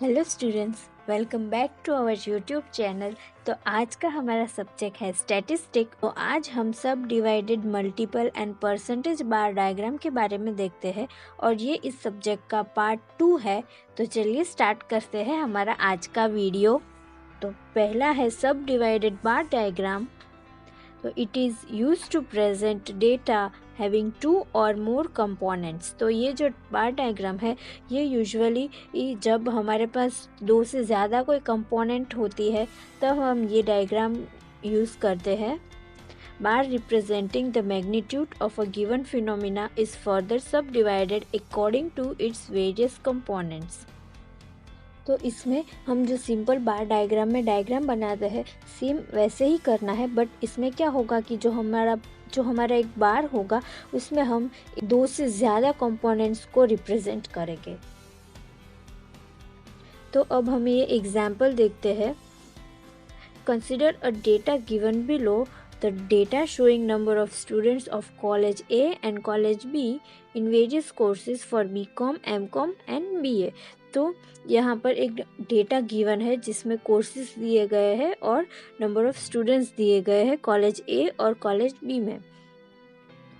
Hello students, welcome back to our YouTube channel. तो आज का हमारा सब्जेक्ट है स्टैटिस्टिक। तो आज हम सब divided multiple and percentage bar diagram के बारे में देखते हैं और ये इस सब्जेक्ट का पार्ट 2 है। तो चलिए स्टार्ट करते हैं हमारा आज का वीडियो। तो पहला है सब डिवाइडेड बार डायग्राम। तो it is use to present data having 2 और मोर कंपोनेंट्स। तो ये जो बार डायग्राम है ये यूजुअली जब हमारे पास 2 से ज़्यादा कोई कंपोनेंट होती है तब हम ये डायग्राम यूज़ करते हैं। Bar representing the magnitude of a given phenomena is further subdivided according to its various components. तो इसमें हम जो सिंपल बार डायग्राम में डायग्राम बनाते हैं सेम वैसे ही करना है, बट इसमें क्या होगा कि जो हमारा एक बार होगा उसमें हम 2 से ज़्यादा कंपोनेंट्स को रिप्रेजेंट करेंगे। तो अब हम ये एग्जाम्पल देखते हैं। Consider a data given below the data showing number of students of college A and college B in various courses for BCom, MCom and BA। तो यहाँ पर एक डेटा गिवन है जिसमें कोर्सेज दिए गए हैं और नंबर ऑफ स्टूडेंट्स दिए गए हैं कॉलेज A और कॉलेज B में।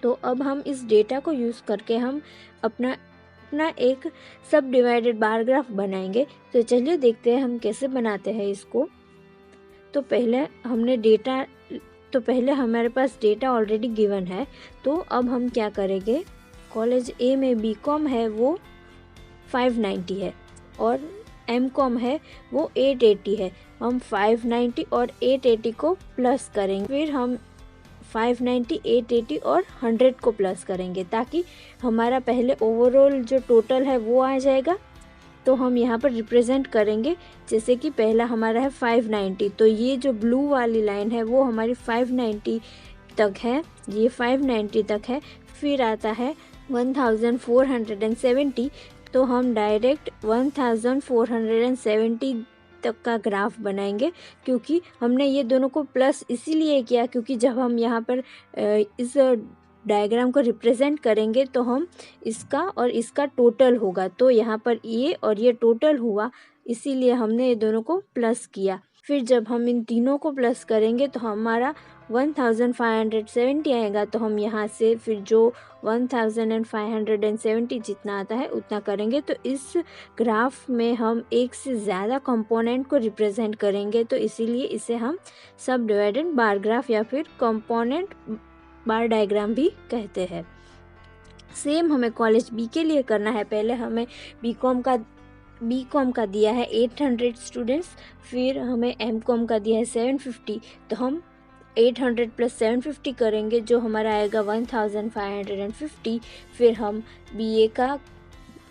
तो अब हम इस डेटा को यूज़ करके हम अपना एक सब डिवाइडेड बार ग्राफ बनाएंगे। तो चलिए देखते हैं हम कैसे बनाते हैं इसको। तो पहले हमारे पास डेटा ऑलरेडी गिवन है। तो अब हम क्या करेंगे, कॉलेज ए में बीकॉम है वो 590 है और एमकॉम है वो 880 है। हम 590 और 880 को प्लस करेंगे, फिर हम 590, 880 और 100 को प्लस करेंगे ताकि हमारा पहले ओवरऑल जो टोटल है वो आ जाएगा। तो हम यहाँ पर रिप्रेजेंट करेंगे, जैसे कि पहला हमारा है 590। तो ये जो ब्लू वाली लाइन है वो हमारी 590 तक है, ये 590 तक है। फिर आता है 1470। तो हम डायरेक्ट 1470 तक का ग्राफ बनाएंगे, क्योंकि हमने ये दोनों को प्लस इसीलिए किया क्योंकि जब हम यहाँ पर इस डायग्राम को रिप्रेजेंट करेंगे तो हम इसका और इसका टोटल होगा। तो यहाँ पर ये और ये टोटल हुआ, इसीलिए हमने ये दोनों को प्लस किया। फिर जब हम इन तीनों को प्लस करेंगे तो हमारा 1570 आएगा। तो हम यहाँ से फिर जो 1570 जितना आता है उतना करेंगे। तो इस ग्राफ में हम एक से ज़्यादा कंपोनेंट को रिप्रेजेंट करेंगे, तो इसीलिए इसे हम सब डिवाइडेड बार ग्राफ या फिर कंपोनेंट बार डायग्राम भी कहते हैं। सेम हमें कॉलेज बी के लिए करना है। पहले हमें बीकॉम का दिया है 800 स्टूडेंट्स, फिर हमें एमकॉम का दिया है 750। तो हम 800 प्लस 750 करेंगे जो हमारा आएगा 1550। फिर हम बीए का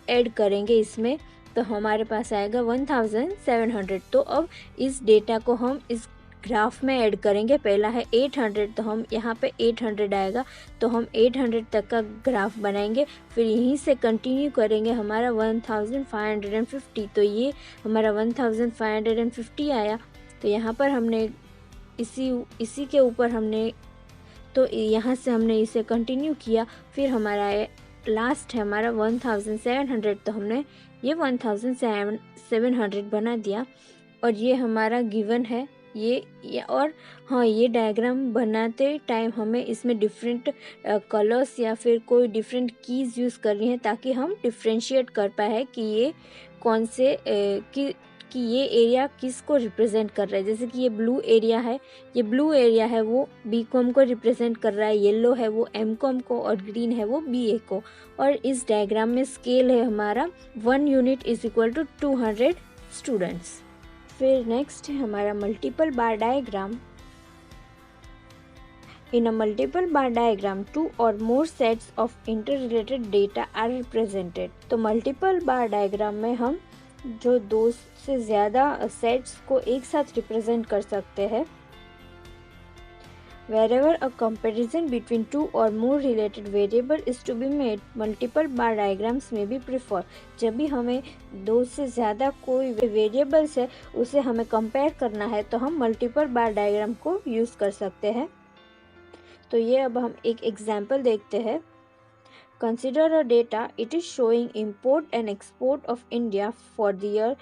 ऐड करेंगे इसमें, तो हमारे पास आएगा 1700। तो अब इस डेटा को हम इस ग्राफ में ऐड करेंगे। पहला है 800, तो हम यहाँ पे 800 आएगा, तो हम 800 तक का ग्राफ बनाएंगे। फिर यहीं से कंटिन्यू करेंगे हमारा 1550। तो ये हमारा 1550 आया। तो यहाँ पर हमने इसी के ऊपर हमने तो यहाँ से हमने इसे कंटिन्यू किया। फिर हमारा लास्ट है हमारा 1700। तो हमने ये 1700 बना दिया और ये हमारा गिवन है ये और हाँ, ये डायग्राम बनाते टाइम हमें इसमें डिफरेंट कलर्स या फिर कोई डिफरेंट कीज़ यूज़ करनी है ताकि हम डिफ्रेंशिएट कर पाए कि ये कौन से कि ये एरिया किसको रिप्रेजेंट कर रहा है। जैसे कि ये ब्लू एरिया है वो बीकॉम को रिप्रेजेंट कर रहा है, येलो है वो एमकॉम को और ग्रीन है वो बीए को। और इस डायग्राम में स्केल है हमारा 1 unit is equal to 200 students. फिर नेक्स्ट है हमारा multiple bar diagram. In a multiple bar diagram 2 और more sets of interrelated data are represented. तो मल्टीपल बार डायग्राम में हम जो 2 से ज़्यादा सेट्स को एक साथ रिप्रेजेंट कर सकते हैं। Wherever a comparison between 2 or more related variable is to be made, multiple bar diagrams may be preferred। जब भी हमें 2 से ज़्यादा कोई वेरिएबल्स है उसे हमें कंपेयर करना है तो हम मल्टीपल बार डायग्राम को यूज़ कर सकते हैं। तो ये अब हम एक एग्जाम्पल देखते हैं। Consider a data, it is showing import and export of India for the year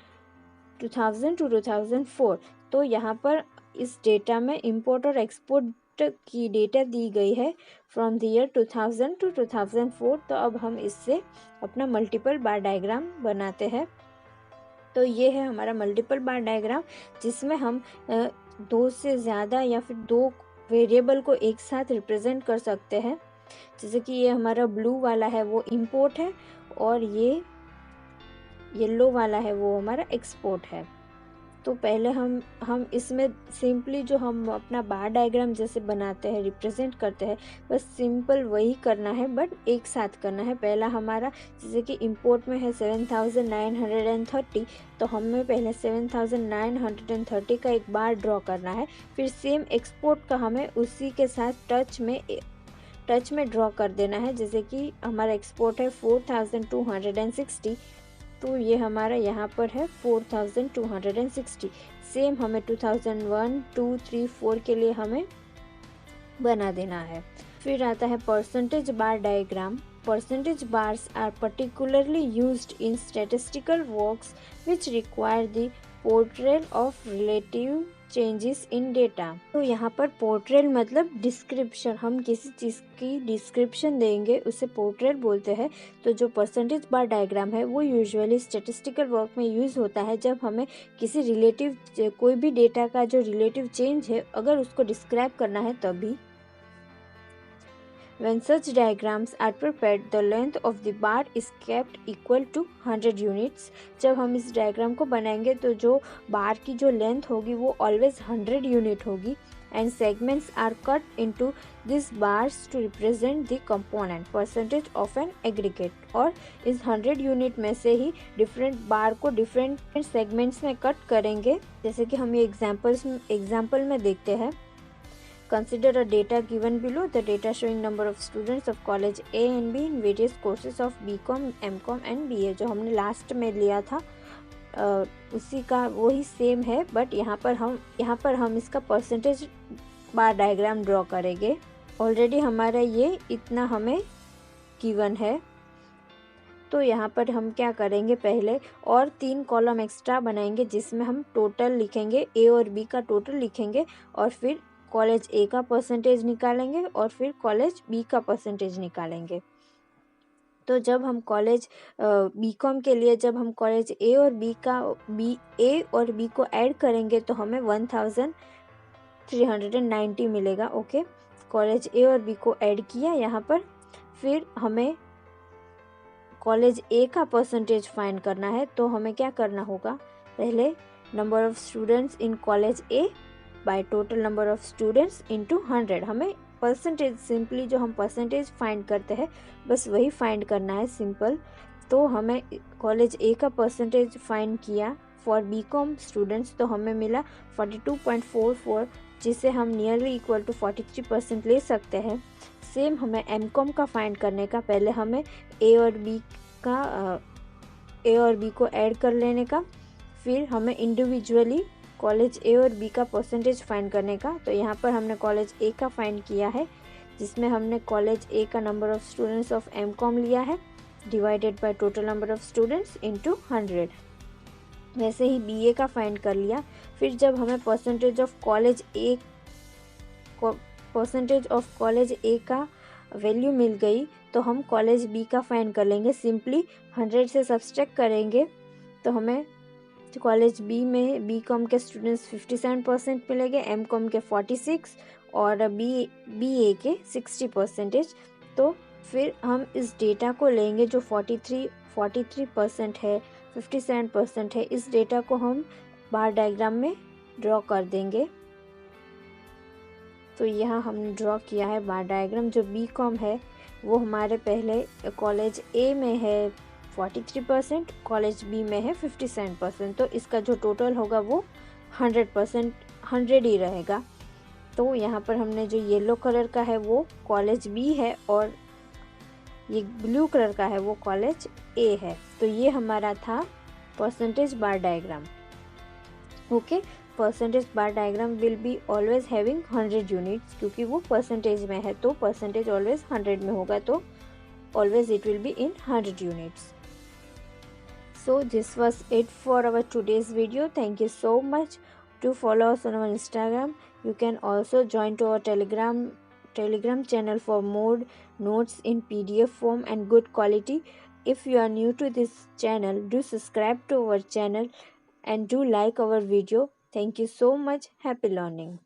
2000 to 2004। तो यहाँ पर इस डेटा में इंपोर्ट और एक्सपोर्ट की डेटा दी गई है फ्रॉम द ईयर 2000 टू 2004। तो अब हम इससे अपना मल्टीपल बार डायग्राम बनाते हैं। तो ये है हमारा मल्टीपल बार डायग्राम, जिसमें हम दो से ज़्यादा या फिर दो वेरिएबल को एक साथ रिप्रेजेंट कर सकते हैं। जैसे कि ये हमारा ब्लू वाला है वो इंपोर्ट है, और ये येलो वाला है वो हमारा एक्सपोर्ट है। तो पहले हम इसमें सिंपली जो हम अपना बार डायग्राम जैसे बनाते हैं, रिप्रेजेंट करते हैं, बस सिंपल वही करना है, बट एक साथ करना है। पहला हमारा जैसे कि इंपोर्ट में है 7930, तो हमें पहले 7930 का एक बार ड्रॉ करना है। फिर सेम एक्सपोर्ट का हमें उसी के साथ टच में ड्रॉ कर देना है। जैसे कि हमारा एक्सपोर्ट है 4260, तो ये हमारा यहाँ पर है 4260। सेम हमें 2001, 2, 3, 4 के लिए हमें बना देना है। फिर आता है percentage bar diagram. Percentage bars are particularly used in statistical works which require the portrayal of relative changes in data. तो यहाँ पर पोर्ट्रेल मतलब डिस्क्रिप्शन, हम किसी चीज़ की डिस्क्रिप्शन देंगे उसे पोर्ट्रेल बोलते हैं। तो जो परसेंटेज बार डायग्राम है वो यूजुअली स्टैटिस्टिकल वर्क में यूज़ होता है जब हमें किसी रिलेटिव, कोई भी डेटा का जो रिलेटिव चेंज है अगर उसको डिस्क्राइब करना है तभी। When such diagrams are prepared, the length of the bar is kept equal to 100 units. जब हम इस डायग्राम को बनाएंगे तो जो बार की जो लेंथ होगी वो ऑलवेज 100 यूनिट होगी। And segments are cut into these bars to represent the component percentage of an aggregate। और इस 100 यूनिट में से ही डिफरेंट बार को डिफरेंट सेगमेंट्स में कट करेंगे। जैसे कि हम ये एग्जाम्पल में देखते हैं। Consider a data given below. The data showing number of students of college A and B in various courses of BCom, MCom and BA। जो हमने लास्ट में लिया था उसी का वही सेम है, बट यहाँ पर हम इसका परसेंटेज बार डायग्राम ड्रॉ करेंगे। ऑलरेडी हमारा ये इतना हमें गिवन है, तो यहाँ पर हम क्या करेंगे, पहले और 3 कॉलम एक्स्ट्रा बनाएंगे जिसमें हम टोटल लिखेंगे, ए और बी का टोटल लिखेंगे, और फिर कॉलेज ए का परसेंटेज निकालेंगे और फिर कॉलेज बी का परसेंटेज निकालेंगे। तो जब हम कॉलेज बीकॉम के लिए जब हम कॉलेज ए और बी को ऐड करेंगे तो हमें 1390 मिलेगा। ओके, कॉलेज ए और बी को ऐड किया यहाँ पर। फिर हमें कॉलेज ए का परसेंटेज फाइंड करना है, तो हमें क्या करना होगा, पहले number of students in college A bye total number of students into 100। हमें परसेंटेज, सिंपली जो हम परसेंटेज फाइंड करते हैं बस वही फाइंड करना है, सिंपल। तो हमें कॉलेज ए का परसेंटेज फाइंड किया फॉर बीकॉम स्टूडेंट्स, तो हमें मिला 42.44, जिसे हम नियरली इक्वल टू 43% ले सकते हैं। सेम हमें एमकॉम का फाइंड करने का, पहले हमें ए और बी को ऐड कर लेने का, फिर हमें इंडिविजुअली कॉलेज ए और बी का परसेंटेज फाइंड करने का। तो यहाँ पर हमने कॉलेज ए का फाइंड किया है, जिसमें हमने कॉलेज ए का number of students of MCom लिया है divided by total number of students into 100। वैसे ही बीए का फाइंड कर लिया। फिर जब हमें परसेंटेज ऑफ कॉलेज ए का वैल्यू मिल गई तो हम कॉलेज बी का फाइंड कर लेंगे। सिंपली 100 से सब्सट्रैक्ट करेंगे तो हमें कॉलेज बी में बीकॉम के स्टूडेंट्स 57% मिलेंगे, एमकॉम के 46 और बीए के 60%। तो फिर हम इस डेटा को लेंगे जो 43% है, 57% है, इस डेटा को हम बार डायग्राम में ड्रॉ कर देंगे। तो यहाँ हमने ड्रॉ किया है बार डायग्राम। जो बीकॉम है वो हमारे पहले कॉलेज ए में है 43%, कॉलेज बी में है 57%, तो इसका जो टोटल होगा वो 100% ही रहेगा। तो यहाँ पर हमने जो येलो कलर का है वो कॉलेज बी है और ये ब्लू कलर का है वो कॉलेज ए है। तो ये हमारा था percentage bar diagram. Okay, percentage bar diagram will be always having 100 units, क्योंकि वो परसेंटेज में है तो परसेंटेज ऑलवेज 100 में होगा, तो always it will be in 100 units. So this was it for our today's video. Thank you so much. To follow us on our Instagram, you can also join to our telegram channel for more notes in PDF form and good quality. If you are new to this channel, do subscribe to our channel and do like our video. Thank you so much. Happy learning.